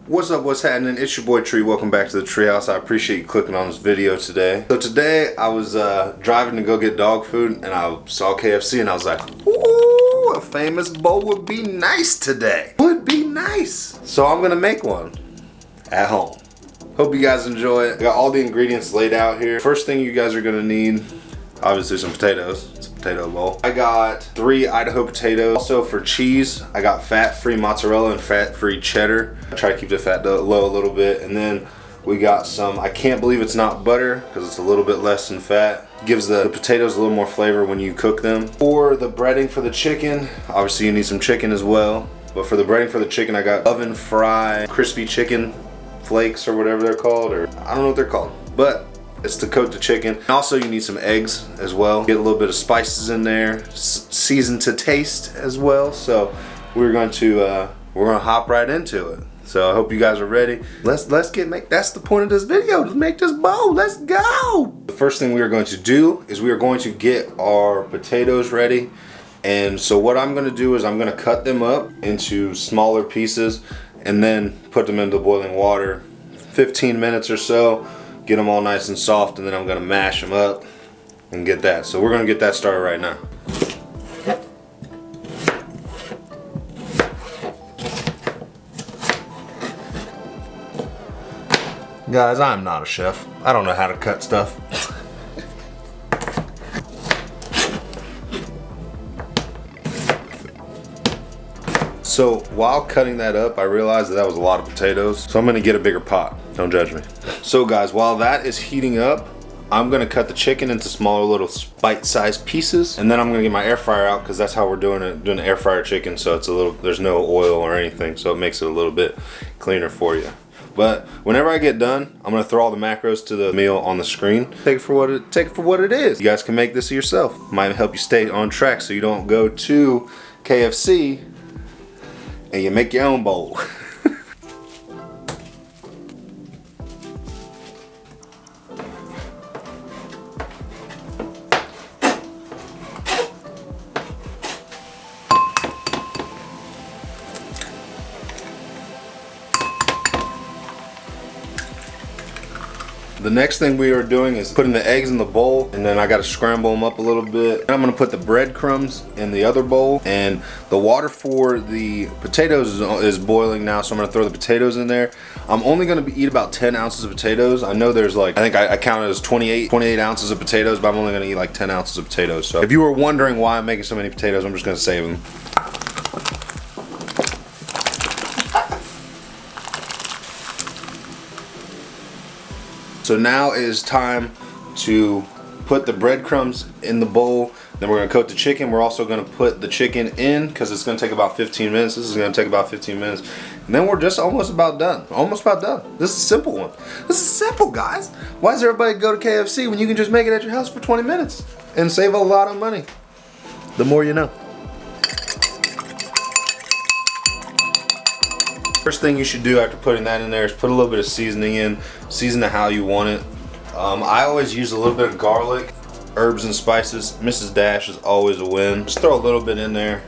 What's up, what's happening? It's your boy Tree. Welcome back to the Treehouse. I appreciate you clicking on this video today. So today I was driving to go get dog food and I saw KFC and I was like, ooh, a famous bowl would be nice today. Would be nice. So I'm gonna make one at home. Hope you guys enjoy it. I got all the ingredients laid out here. First thing you guys are gonna need, obviously some potatoes. It's a potato bowl. I got 3 Idaho potatoes. Also for cheese, I got fat-free mozzarella and fat-free cheddar. I try to keep the fat low a little bit. And then we got some, I can't believe it's not butter because it's a little bit less than fat. Gives the potatoes a little more flavor when you cook them. For the breading for the chicken, obviously you need some chicken as well. But for the breading for the chicken, I got oven fried crispy chicken flakes or whatever they're called, or I don't know what they're called. But it's to coat the chicken. And also you need some eggs as well. Get a little bit of spices in there, seasoned to taste as well. So we're gonna hop right into it. So I hope you guys are ready. Let's make that's the point of this video, to make this bowl. Let's go. The first thing we are going to do is we are going to get our potatoes ready. And so what I'm gonna do is I'm gonna cut them up into smaller pieces and then put them into boiling water 15 minutes or so. Get them all nice and soft, and then I'm gonna mash them up and get that. So we're gonna get that started right now. Guys, I'm not a chef. I don't know how to cut stuff. So while cutting that up, I realized that was a lot of potatoes. So I'm gonna get a bigger pot. Don't judge me. So guys, while that is heating up, I'm gonna cut the chicken into smaller little bite-sized pieces, and then I'm gonna get my air fryer out because that's how we're doing it, doing the air fryer chicken. So it's there's no oil or anything, so it makes it a little bit cleaner for you. But whenever I get done, I'm gonna throw all the macros to the meal on the screen. Take it for what it is. You guys can make this yourself. Might help you stay on track so you don't go to KFC and you make your own bowl. The next thing we are doing is putting the eggs in the bowl, and then I gotta scramble them up a little bit. And I'm gonna put the breadcrumbs in the other bowl, and the water for the potatoes is boiling now, so I'm gonna throw the potatoes in there. I'm only gonna eat about 10 ounces of potatoes. I know there's like, I think I counted as 28 ounces of potatoes, but I'm only gonna eat like 10 ounces of potatoes. So if you were wondering why I'm making so many potatoes, I'm just gonna save them. So now it is time to put the breadcrumbs in the bowl. Then we're gonna coat the chicken. We're also gonna put the chicken in because it's gonna take about 15 minutes. This is gonna take about 15 minutes. And then we're just almost about done. Almost about done. This is a simple one. This is simple, guys. Why does everybody go to KFC when you can just make it at your house for 20 minutes and save a lot of money? The more you know. First thing you should do after putting that in there is put a little bit of seasoning in. Season it how you want it. I always use a little bit of garlic, herbs and spices. Mrs. Dash is always a win. Just throw a little bit in there.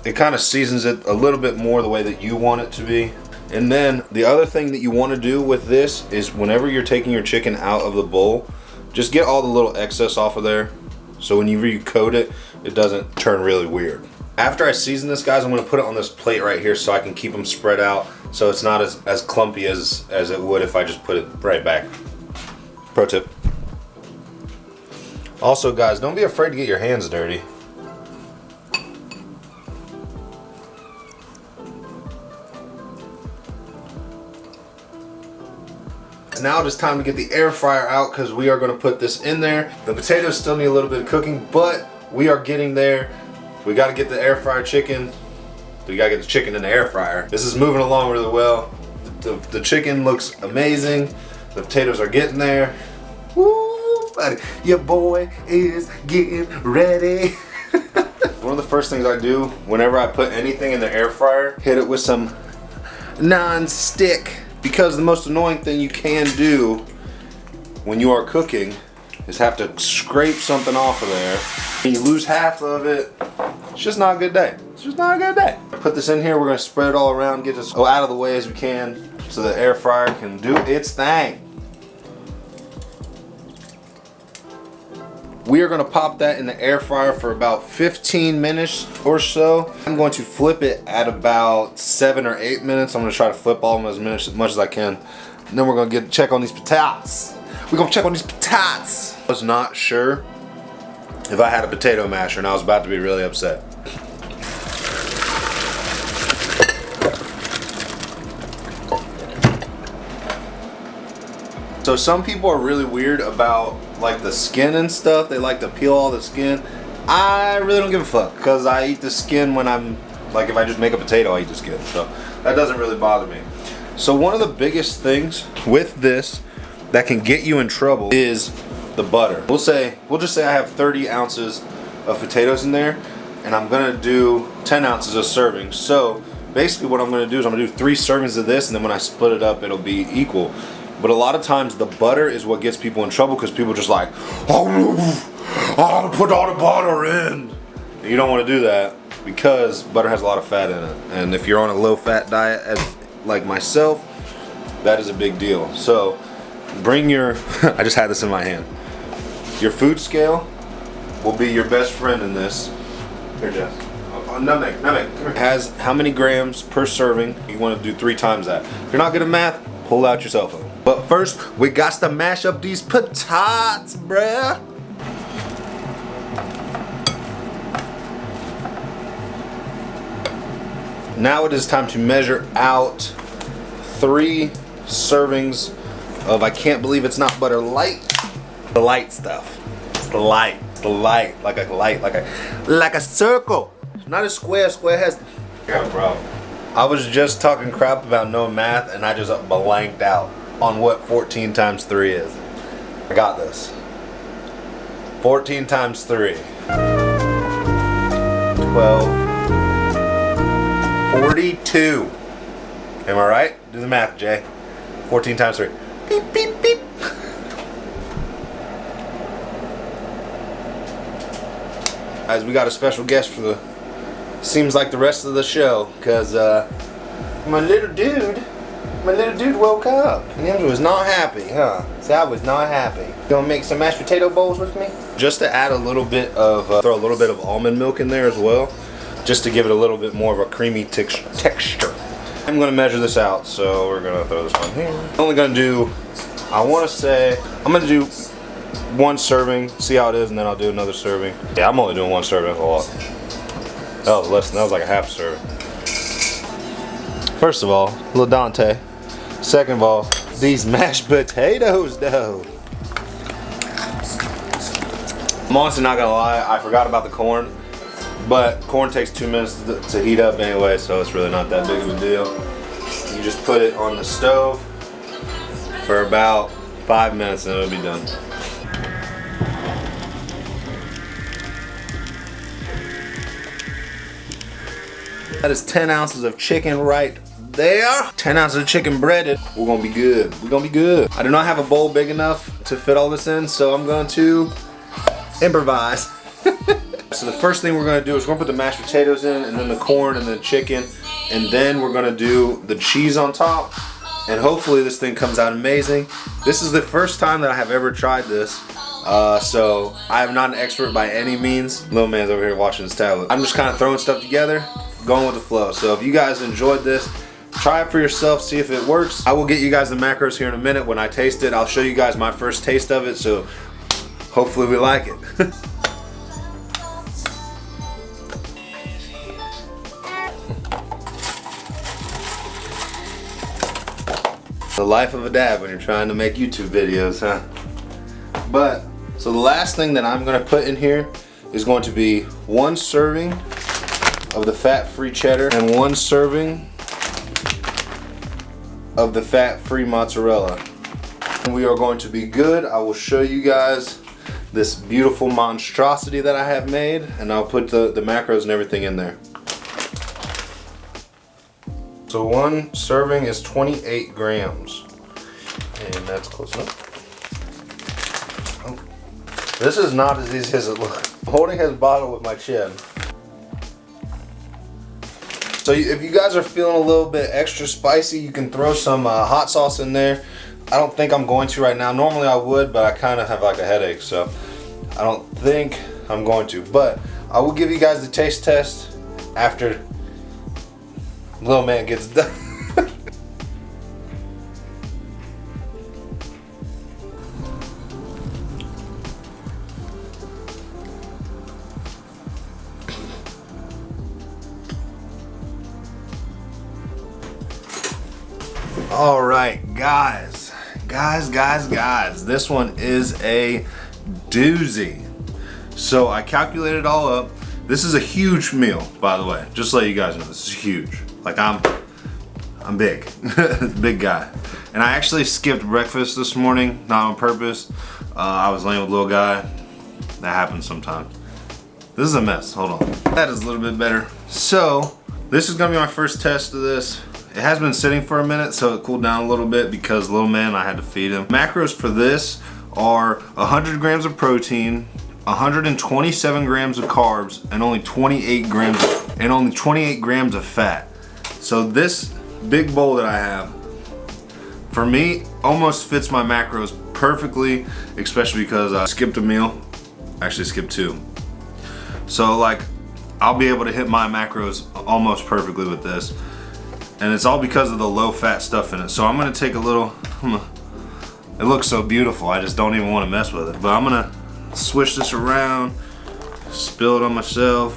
It kind of seasons it a little bit more the way that you want it to be. And then the other thing that you want to do with this is whenever you're taking your chicken out of the bowl, just get all the little excess off of there. So when you recoat it, it doesn't turn really weird. After I season this, guys, I'm gonna put it on this plate right here so I can keep them spread out so it's not as clumpy as it would if I just put it right back. Pro tip. Also, guys, don't be afraid to get your hands dirty. Now it is time to get the air fryer out because we are gonna put this in there. The potatoes still need a little bit of cooking, but we are getting there. We gotta get the air fryer chicken. We gotta get the chicken in the air fryer. This is moving along really well. The chicken looks amazing. The potatoes are getting there. Woo, buddy. Your boy is getting ready. One of the first things I do whenever I put anything in the air fryer, hit it with some non-stick. Because the most annoying thing you can do when you are cooking is have to scrape something off of there. And you lose half of it. It's just not a good day. It's just not a good day. Put this in here. We're gonna spread it all around, get this out of the way as we can so the air fryer can do its thing. We are gonna pop that in the air fryer for about 15 minutes or so. I'm going to flip it at about 7 or 8 minutes. I'm gonna try to flip all of them as much as I can. And then we're gonna check on these potatoes. We're gonna check on these potatoes. I was not sure if I had a potato masher and I was about to be really upset. So some people are really weird about like the skin and stuff. They like to peel all the skin. I really don't give a fuck because I eat the skin when I'm like, if I just make a potato, I eat the skin. So that doesn't really bother me. So one of the biggest things with this that can get you in trouble is the butter. We'll just say I have 30 ounces of potatoes in there and I'm gonna do 10 ounces of servings. So basically what I'm gonna do is I'm gonna do 3 servings of this, and then when I split it up, it'll be equal. But a lot of times the butter is what gets people in trouble because people just like, oh, put all the butter in. And you don't want to do that because butter has a lot of fat in it. And if you're on a low fat diet as like myself, that is a big deal. So bring your, I just had this in my hand. Your food scale will be your best friend in this. Here, Jess. Nutmeg, come here. It has how many grams per serving. You want to do 3 times that. If you're not good at math, pull out your cell phone. But first, we got to mash up these potatoes, bruh. Now it is time to measure out 3 servings of, I can't believe it's not butter light. The light stuff. It's the light. It's the light. Like a circle. Not a square. Square has. Yeah, bro. I was just talking crap about no math and I just blanked out on what 14 times 3 is. I got this. 14 times 3. 12. 42. Am I right? Do the math, Jay. 14 times 3. Beep, beep, beep. Guys, we got a special guest for the, seems like the rest of the show, because my little dude woke up and he was not happy, huh? See, I was not happy. You gonna make some mashed potato bowls with me? Just to add a little bit of, throw a little bit of almond milk in there as well, just to give it a little bit more of a creamy texture. I'm gonna measure this out, so we're gonna throw this one here. I'm only gonna do, I wanna say, I'm gonna do 1 serving, see how it is, and then I'll do another serving. Yeah, I'm only doing 1 serving, that's a lot. That was less than, that was like a half serving. First of all, little Dante. Second of all, these mashed potatoes though. I'm honestly not gonna lie, I forgot about the corn, but corn takes 2 minutes to heat up anyway, so it's really not that big of a deal. You just put it on the stove for about 5 minutes and it'll be done. That is 10 ounces of chicken right there. 10 ounces of chicken breaded. We're gonna be good. We're gonna be good. I do not have a bowl big enough to fit all this in, so I'm going to improvise. So the first thing we're gonna do is we're gonna put the mashed potatoes in, and then the corn, and then the chicken, and then we're gonna do the cheese on top. And hopefully this thing comes out amazing. This is the first time that I have ever tried this. So I am not an expert by any means. Little man's over here watching his tablet. I'm just kind of throwing stuff together, going with the flow. So if you guys enjoyed this, try it for yourself, see if it works. I will get you guys the macros here in a minute when I taste it. I'll show you guys my first taste of it, so hopefully we like it. The life of a dad when you're trying to make YouTube videos, huh? But, so the last thing that I'm gonna put in here is going to be 1 serving of the fat-free cheddar and 1 serving of the fat-free mozzarella. And we are going to be good. I will show you guys this beautiful monstrosity that I have made, and I'll put the macros and everything in there. So 1 serving is 28 grams, and that's close enough. Oh. This is not as easy as it looks. I'm holding his bottle with my chin. So if you guys are feeling a little bit extra spicy, you can throw some hot sauce in there. I don't think I'm going to right now. Normally I would, but I kind of have like a headache, so I don't think I'm going to. But I will give you guys the taste test after little man gets done. All right, guys, this one is a doozy. So I calculated it all up. This is a huge meal, by the way, just to let you guys know. This is huge. Like, I'm big, big guy. And I actually skipped breakfast this morning, not on purpose. I was laying with a little guy. That happens sometimes. This is a mess, hold on. That is a little bit better. So this is gonna be my first test of this. It has been sitting for a minute, so it cooled down a little bit because little man, I had to feed him. Macros for this are 100 grams of protein, 127 grams of carbs, and only 28 grams of fat. So this big bowl that I have, for me, almost fits my macros perfectly, especially because I skipped a meal. Actually skipped 2. So like, I'll be able to hit my macros almost perfectly with this. And it's all because of the low fat stuff in it. So I'm gonna take a little, it looks so beautiful, I just don't even wanna mess with it. But I'm gonna swish this around, spill it on myself,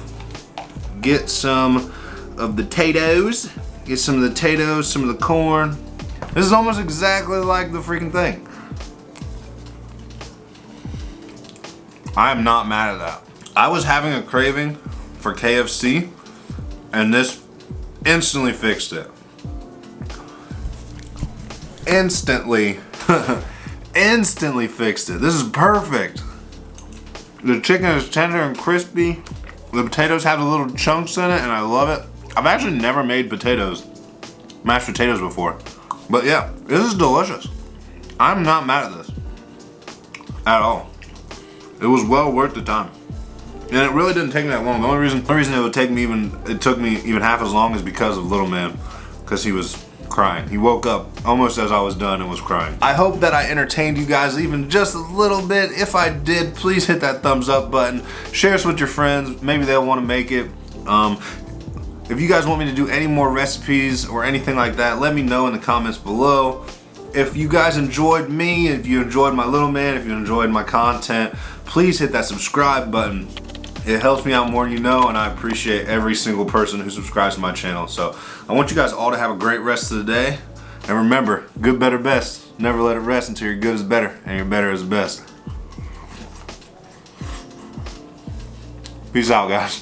get some of the potatoes, some of the corn. This is almost exactly like the freaking thing. I am not mad at that. I was having a craving for KFC, and this instantly fixed it. Instantly fixed it. This is perfect. The chicken is tender and crispy. The potatoes have the little chunks in it, and I love it. I've actually never made mashed potatoes before. But yeah, this is delicious. I'm not mad at this at all. It was well worth the time. And it really didn't take me that long. The only reason it took me even half as long is because of little man, because he was crying. He woke up almost as I was done and was crying. I hope that I entertained you guys even just a little bit. If I did, please hit that thumbs up button. Share this with your friends. Maybe they'll want to make it. If you guys want me to do any more recipes or anything like that, let me know in the comments below. If you guys enjoyed me, if you enjoyed my little man, if you enjoyed my content, please hit that subscribe button. It helps me out more than you know, and I appreciate every single person who subscribes to my channel. So I want you guys all to have a great rest of the day. And remember, good, better, best. Never let it rest until your good is better and your better is best. Peace out, guys.